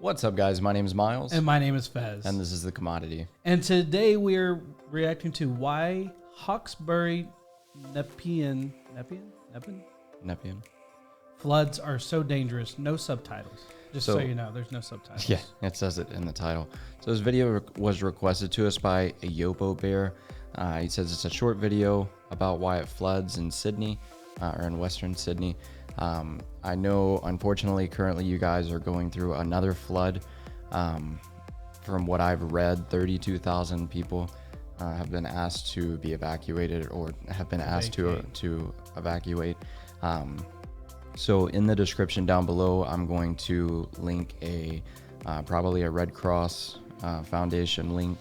What's up, guys? My name is Miles. And my name is Fez. And this is The Commodity. And today we're reacting to why hawkesbury-nepean floods are so dangerous. No subtitles. Just so you know, there's no subtitles. Yeah, it says it in the title. So this video was requested to us by a Yobo Bear. He says it's a short video about why it floods in Sydney, or in Western Sydney. I know, unfortunately, currently you guys are going through another flood. From what I've read, 32,000 people have been asked to be evacuated, or have been asked to evacuate. So in the description down below, I'm going to link probably a Red Cross Foundation link,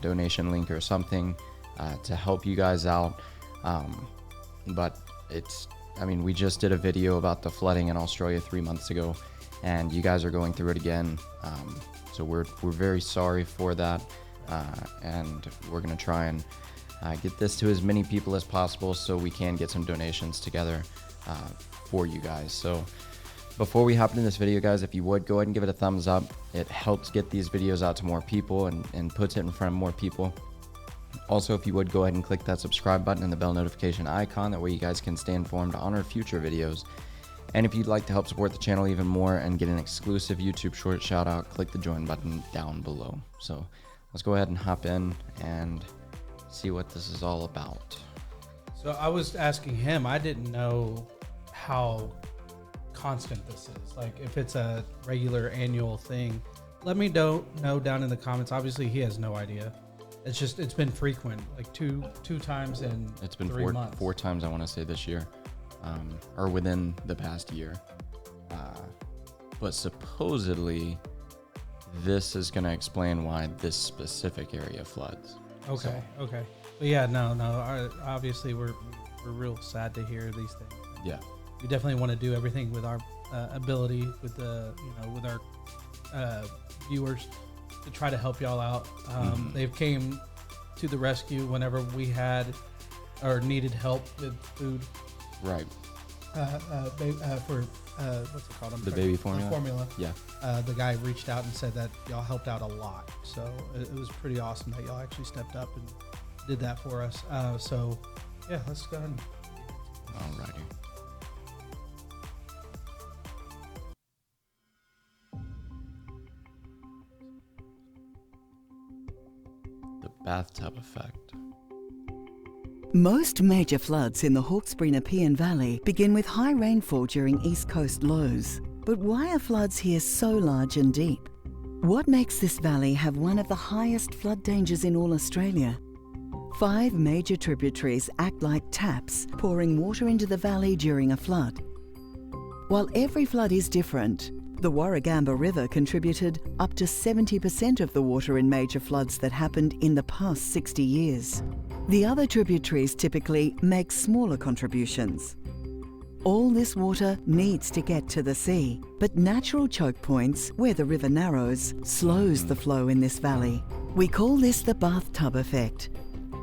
donation link or something to help you guys out. But we just did a video about the flooding in Australia 3 months ago, and you guys are going through it again. So we're very sorry for that, and we're gonna try and get this to as many people as possible so we can get some donations together for you guys. So before we hop into this video, guys, if you would go ahead and give it a thumbs up, it helps get these videos out to more people and puts it in front of more people. Also, if you would go ahead and click that subscribe button and the bell notification icon, that way you guys can stay informed on our future videos. And if you'd like to help support the channel even more and get an exclusive YouTube short shout out, click the join button down below. So let's go ahead and hop in and see what this is all about. So I was asking him, I didn't know how constant this is. Like, if it's a regular annual thing, let me know down in the comments. Obviously he has no idea. It's been frequent, like two times in it's been 3 months. four times, I want to say, this year, or within the past year. But supposedly this is going to explain why this specific area floods. Okay. But yeah, no. Obviously we're real sad to hear these things. Yeah. We definitely want to do everything with our ability, with with our viewers, to try to help y'all out. They've came to the rescue whenever we had or needed help with food. Right. For what's it called? The baby formula. Formula. Yeah. The guy reached out and said that y'all helped out a lot. So it was pretty awesome that y'all actually stepped up and did that for us. So yeah, let's go ahead. Alrighty. Bathtub effect. Most major floods in the Hawkesbury-Nepean Valley begin with high rainfall during east coast lows. But why are floods here so large and deep? What makes this valley have one of the highest flood dangers in all Australia? 5 major tributaries act like taps, pouring water into the valley during a flood. While every flood is different, the Warragamba River contributed up to 70% of the water in major floods that happened in the past 60 years. The other tributaries typically make smaller contributions. All this water needs to get to the sea, but natural choke points, where the river narrows, slows the flow in this valley. We call this the bathtub effect,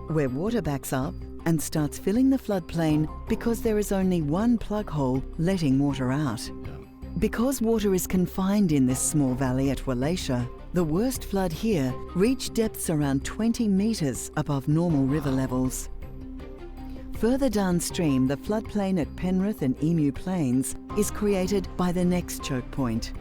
where water backs up and starts filling the floodplain because there is only one plug hole letting water out. Because water is confined in this small valley at Rowlett, the worst flood here reached depths around 20 metres above normal river levels. Further downstream, the floodplain at Penrith and Emu Plains is created by the next choke point.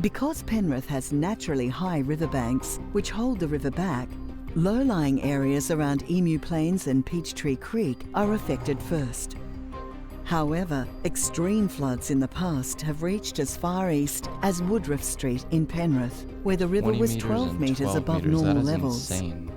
Because Penrith has naturally high riverbanks which hold the river back, low-lying areas around Emu Plains and Peachtree Creek are affected first. However, extreme floods in the past have reached as far east as Woodruff Street in Penrith, where the river was 12 metres above normal levels. Insane.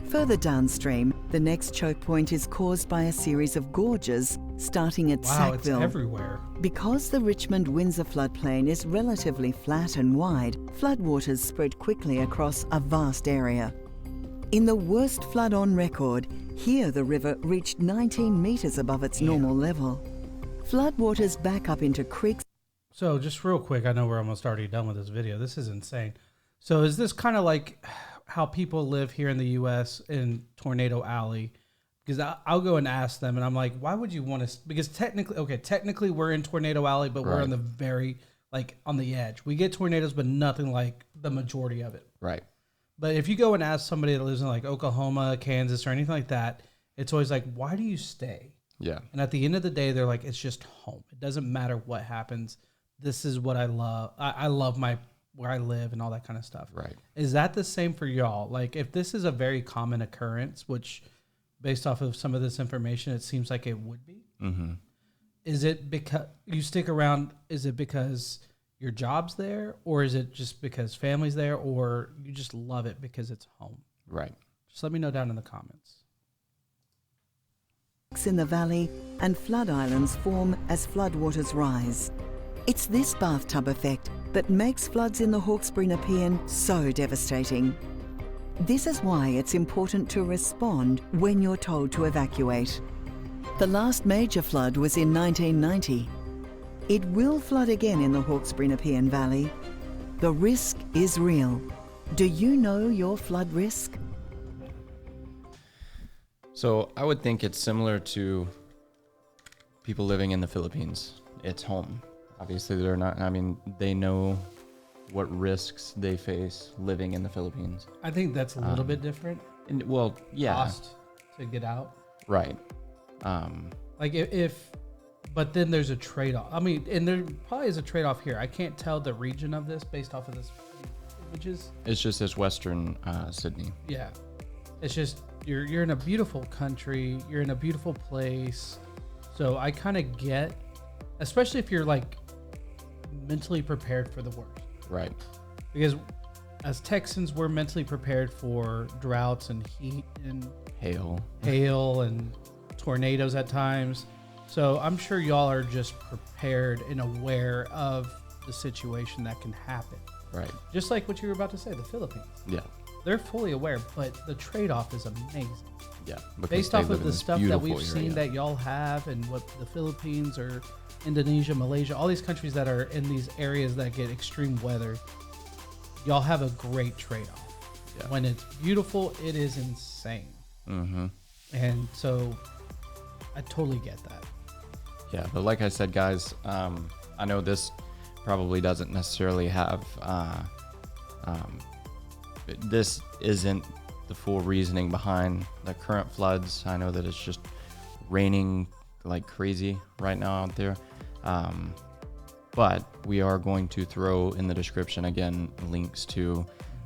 Further downstream, the next choke point is caused by a series of gorges starting at Sackville. It's everywhere. Because the Richmond-Windsor floodplain is relatively flat and wide, floodwaters spread quickly across a vast area. In the worst flood on record, here the river reached 19 metres above its normal level. Floodwaters back up into creeks. So just real quick, I know we're almost already done with this video. This is insane. So is this kind of like how people live here in the U.S. in Tornado Alley? Because I'll go and ask them, and I'm like, why would you want to? Because technically we're in Tornado Alley, but we're in the very like on the edge. We get tornadoes, but nothing like the majority of it. Right. But if you go and ask somebody that lives in like Oklahoma, Kansas, or anything like that, it's always like, why do you stay? Yeah. And at the end of the day, they're like, it's just home. It doesn't matter what happens. This is what I love. I love where I live and all that kind of stuff. Right. Is that the same for y'all? Like, if this is a very common occurrence, which based off of some of this information, it seems like it would be. Mm-hmm. Is it because you stick around? Is it because your job's there, or is it just because family's there, or you just love it because it's home? Right. Just let me know down in the comments. In the valley and flood islands form as floodwaters rise. It's this bathtub effect that makes floods in the Hawkesbury-Nepean so devastating. This is why it's important to respond when you're told to evacuate. The last major flood was in 1990. It will flood again in the Hawkesbury-Nepean Valley. The risk is real. Do you know your flood risk? So I would think it's similar to people living in the Philippines. It's home. Obviously, they're not, I mean, they know what risks they face living in the Philippines. I think that's a little bit different. And, well, yeah. Cost to get out. Right. Like if, but then there's a trade-off. I mean, and there probably is a trade-off here. I can't tell the region of this based off of this images. It's just this Western Sydney. Yeah. It's just, you're in a beautiful country. You're in a beautiful place. So I kind of get, especially if you're like mentally prepared for the worst. Right. Because as Texans, we're mentally prepared for droughts and heat and Hail and tornadoes at times. So I'm sure y'all are just prepared and aware of the situation that can happen. Right. Just like what you were about to say, the Philippines. Yeah. They're fully aware, but the trade-off is amazing. Yeah. Based off of the stuff that we've seen that y'all have and what the Philippines or Indonesia, Malaysia, all these countries that are in these areas that get extreme weather, y'all have a great trade-off. Yeah. When it's beautiful, it is insane. Mm-hmm. And so I totally get that. Yeah, but like I said, guys, I know this probably doesn't necessarily have, this isn't the full reasoning behind the current floods. I know that it's just raining like crazy right now out there. But we are going to throw in the description, again, links to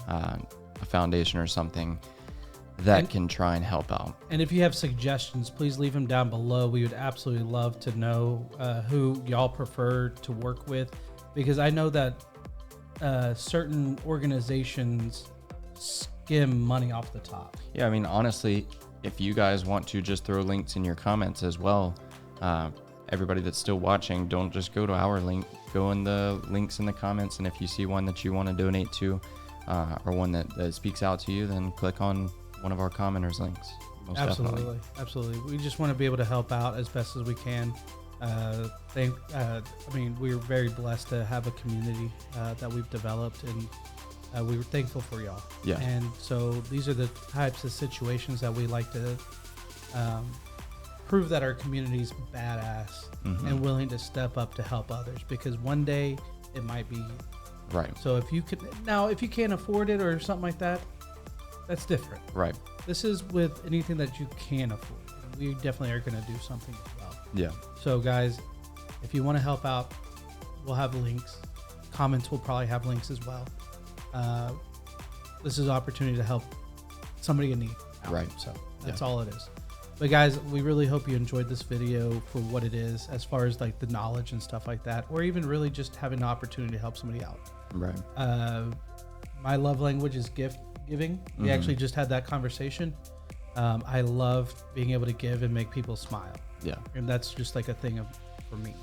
a foundation or something that can try and help out. And if you have suggestions, please leave them down below. We would absolutely love to know who y'all prefer to work with, because I know that certain organizations skim money off the top. Yeah, I mean, honestly, if you guys want to just throw links in your comments as well, everybody that's still watching, don't just go to our link, go in the links in the comments, and if you see one that you want to donate to or one that speaks out to you, then click on one of our commenters links. Most absolutely. We just want to be able to help out as best as we can. I mean, we're very blessed to have a community that we've developed, and we were thankful for y'all. Yeah. And so these are the types of situations that we like to prove that our community's badass and willing to step up to help others, because one day it might be right. So if you can't afford it or something like that, that's different. Right. This is with anything that you can afford. We definitely are going to do something as well. Yeah. So guys, if you want to help out, we'll have links. Comments will probably have links as well. This is an opportunity to help somebody in need out. Right. So that's all it is. But guys, we really hope you enjoyed this video for what it is, as far as like the knowledge and stuff like that, or even really just having an opportunity to help somebody out. Right. My love language is gift giving. We actually just had that conversation. I love being able to give and make people smile. Yeah. And that's just like a thing for me.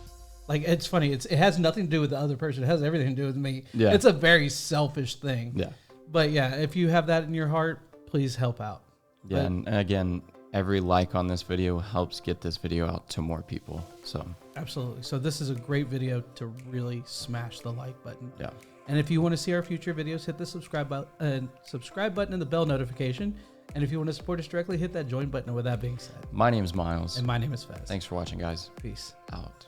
Like, it's funny. It has nothing to do with the other person. It has everything to do with me. Yeah. It's a very selfish thing. Yeah. But yeah, if you have that in your heart, please help out. Yeah. And again, every like on this video helps get this video out to more people. So absolutely. So this is a great video to really smash the like button. Yeah. And if you want to see our future videos, hit the subscribe button and the bell notification. And if you want to support us directly, hit that join button. And with that being said, my name is Miles. And my name is Fez. Thanks for watching, guys. Peace out.